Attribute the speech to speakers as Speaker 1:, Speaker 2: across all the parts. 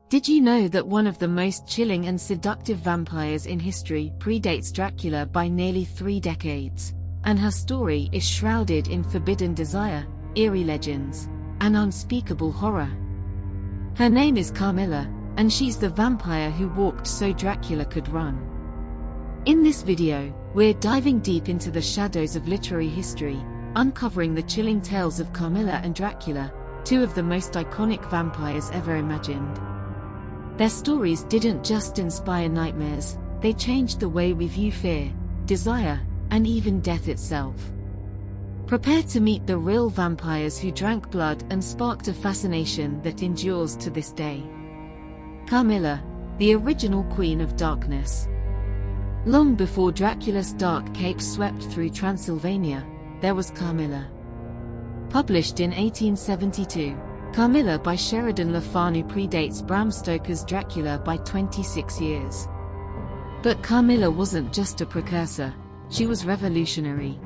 Speaker 1: Did you know that one of the most chilling and seductive vampires in history predates Dracula by nearly 3 decades, and her story is shrouded in forbidden desire, eerie legends, and unspeakable horror? Her name is Carmilla, and she's the vampire who walked so Dracula could run. In this video, we're diving deep into the shadows of literary history, uncovering the chilling tales of Carmilla and Dracula, two of the most iconic vampires ever imagined. Their stories didn't just inspire nightmares, they changed the way we view fear, desire, and even death itself. Prepare to meet the real vampires who drank blood and sparked a fascination that endures to this day. Carmilla, the original Queen of Darkness. Long before Dracula's dark cape swept through Transylvania, there was Carmilla. Published in 1872, Carmilla by Sheridan Le Fanu predates Bram Stoker's Dracula by 26 years. But Carmilla wasn't just a precursor, she was revolutionary.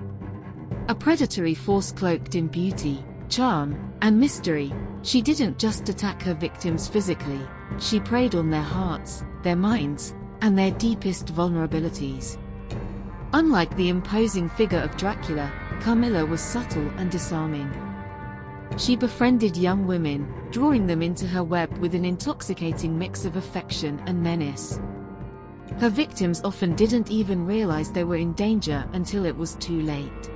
Speaker 1: A predatory force cloaked in beauty, charm, and mystery, she didn't just attack her victims physically, she preyed on their hearts, their minds, and their deepest vulnerabilities. Unlike the imposing figure of Dracula, Carmilla was subtle and disarming. She befriended young women, drawing them into her web with an intoxicating mix of affection and menace. Her victims often didn't even realize they were in danger until it was too late.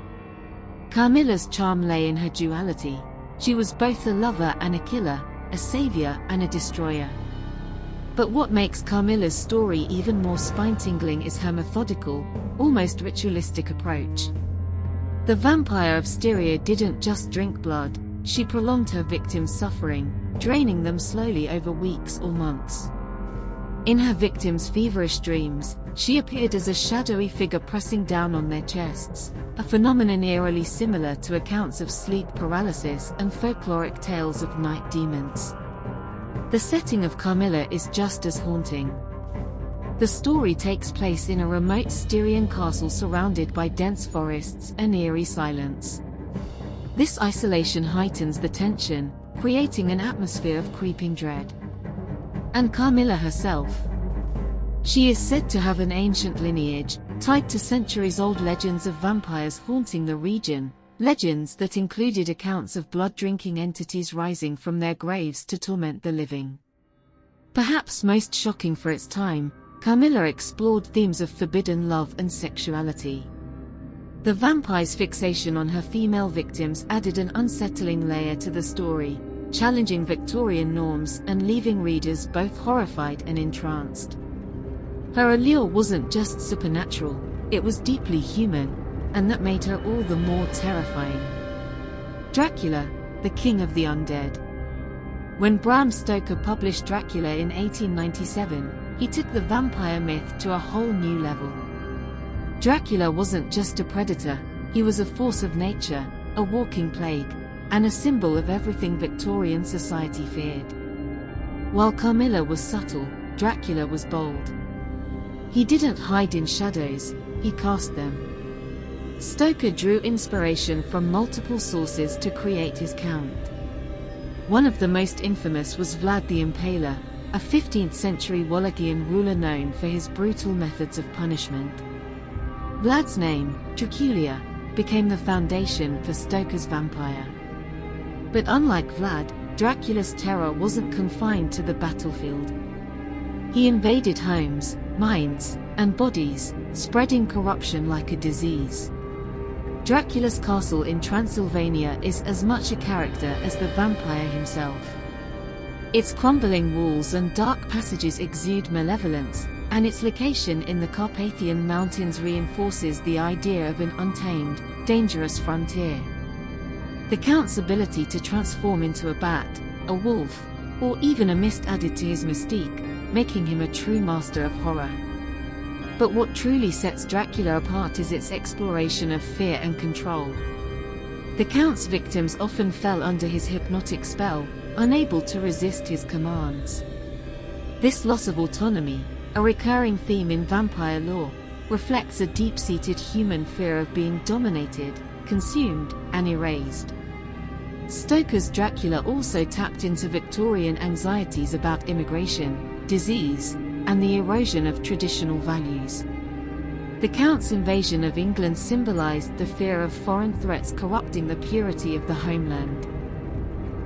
Speaker 1: Carmilla's charm lay in her duality. She was both a lover and a killer, a savior and a destroyer. But what makes Carmilla's story even more spine-tingling is her methodical, almost ritualistic approach. The vampire of Styria didn't just drink blood, she prolonged her victims' suffering, draining them slowly over weeks or months. In her victims' feverish dreams, she appeared as a shadowy figure pressing down on their chests, a phenomenon eerily similar to accounts of sleep paralysis and folkloric tales of night demons. The setting of Carmilla is just as haunting. The story takes place in a remote Styrian castle surrounded by dense forests and eerie silence. This isolation heightens the tension, creating an atmosphere of creeping dread. And Carmilla herself. She is said to have an ancient lineage, tied to centuries-old legends of vampires haunting the region, legends that included accounts of blood-drinking entities rising from their graves to torment the living. Perhaps most shocking for its time, Carmilla explored themes of forbidden love and sexuality. The vampire's fixation on her female victims added an unsettling layer to the story, challenging Victorian norms and leaving readers both horrified and entranced. Her allure wasn't just supernatural, it was deeply human, and that made her all the more terrifying. Dracula, the king of the undead. When Bram Stoker published Dracula in 1897, he took the vampire myth to a whole new level. Dracula wasn't just a predator, he was a force of nature, a walking plague, and a symbol of everything Victorian society feared. While Carmilla was subtle, Dracula was bold. He didn't hide in shadows, he cast them. Stoker drew inspiration from multiple sources to create his count. One of the most infamous was Vlad the Impaler, a 15th-century Wallachian ruler known for his brutal methods of punishment. Vlad's name, Dracula, became the foundation for Stoker's vampire. But unlike Vlad, Dracula's terror wasn't confined to the battlefield. He invaded homes, minds, and bodies, spreading corruption like a disease. Dracula's castle in Transylvania is as much a character as the vampire himself. Its crumbling walls and dark passages exude malevolence, and its location in the Carpathian Mountains reinforces the idea of an untamed, dangerous frontier. The Count's ability to transform into a bat, a wolf, or even a mist added to his mystique, making him a true master of horror. But what truly sets Dracula apart is its exploration of fear and control. The Count's victims often fell under his hypnotic spell, unable to resist his commands. This loss of autonomy, a recurring theme in vampire lore, reflects a deep-seated human fear of being dominated, consumed, and erased. Stoker's Dracula also tapped into Victorian anxieties about immigration, disease, and the erosion of traditional values. The Count's invasion of England symbolized the fear of foreign threats corrupting the purity of the homeland.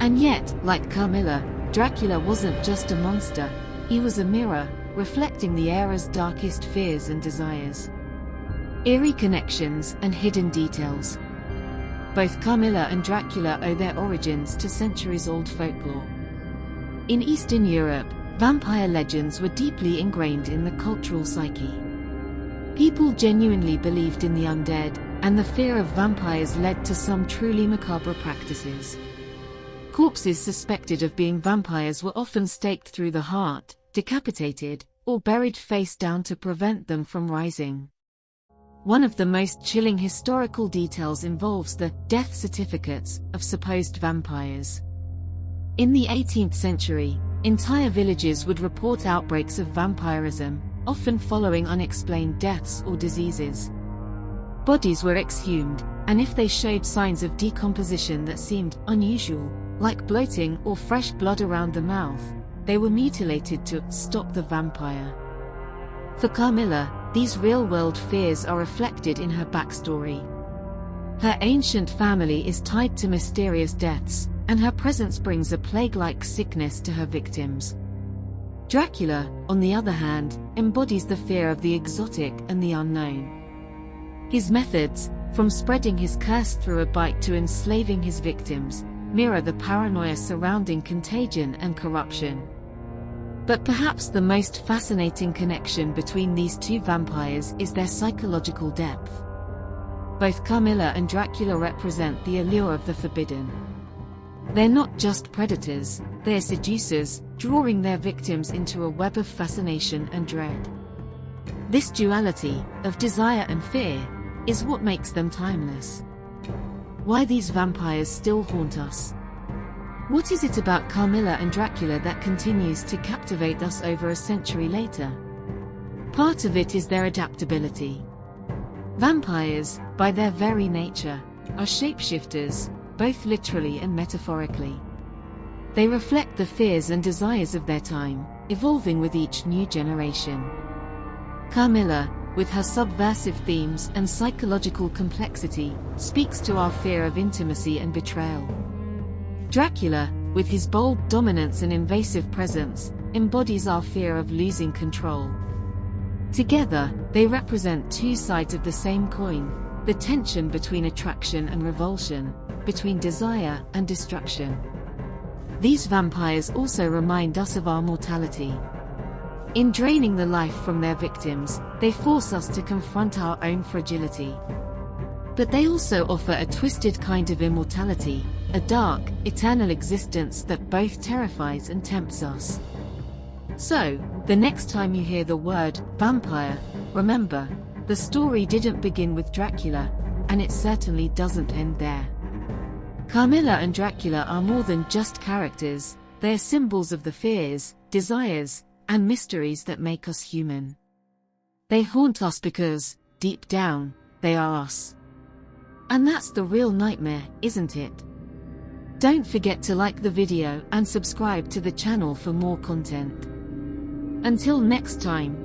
Speaker 1: And yet, like Carmilla, Dracula wasn't just a monster, he was a mirror, reflecting the era's darkest fears and desires. Eerie connections and hidden details. Both Carmilla and Dracula owe their origins to centuries-old folklore. In Eastern Europe, vampire legends were deeply ingrained in the cultural psyche. People genuinely believed in the undead, and the fear of vampires led to some truly macabre practices. Corpses suspected of being vampires were often staked through the heart, decapitated, or buried face down to prevent them from rising. One of the most chilling historical details involves the death certificates of supposed vampires. In the 18th century, entire villages would report outbreaks of vampirism, often following unexplained deaths or diseases. Bodies were exhumed, and if they showed signs of decomposition that seemed unusual, like bloating or fresh blood around the mouth, they were mutilated to stop the vampire. For Carmilla, these real-world fears are reflected in her backstory. Her ancient family is tied to mysterious deaths, and her presence brings a plague-like sickness to her victims. Dracula, on the other hand, embodies the fear of the exotic and the unknown. His methods, from spreading his curse through a bite to enslaving his victims, mirror the paranoia surrounding contagion and corruption. But perhaps the most fascinating connection between these two vampires is their psychological depth. Both Carmilla and Dracula represent the allure of the forbidden. They're not just predators, they're seducers, drawing their victims into a web of fascination and dread. This duality, of desire and fear, is what makes them timeless. Why these vampires still haunt us? What is it about Carmilla and Dracula that continues to captivate us over a century later? Part of it is their adaptability. Vampires, by their very nature, are shapeshifters, both literally and metaphorically. They reflect the fears and desires of their time, evolving with each new generation. Carmilla, with her subversive themes and psychological complexity, speaks to our fear of intimacy and betrayal. Dracula, with his bold dominance and invasive presence, embodies our fear of losing control. Together, they represent two sides of the same coin, the tension between attraction and revulsion, between desire and destruction. These vampires also remind us of our mortality. In draining the life from their victims, they force us to confront our own fragility. But they also offer a twisted kind of immortality, a dark, eternal existence that both terrifies and tempts us. So, the next time you hear the word vampire, remember, the story didn't begin with Dracula, and it certainly doesn't end there. Carmilla and Dracula are more than just characters, they are symbols of the fears, desires, and mysteries that make us human. They haunt us because, deep down, they are us. And that's the real nightmare, isn't it? Don't forget to like the video and subscribe to the channel for more content. Until next time.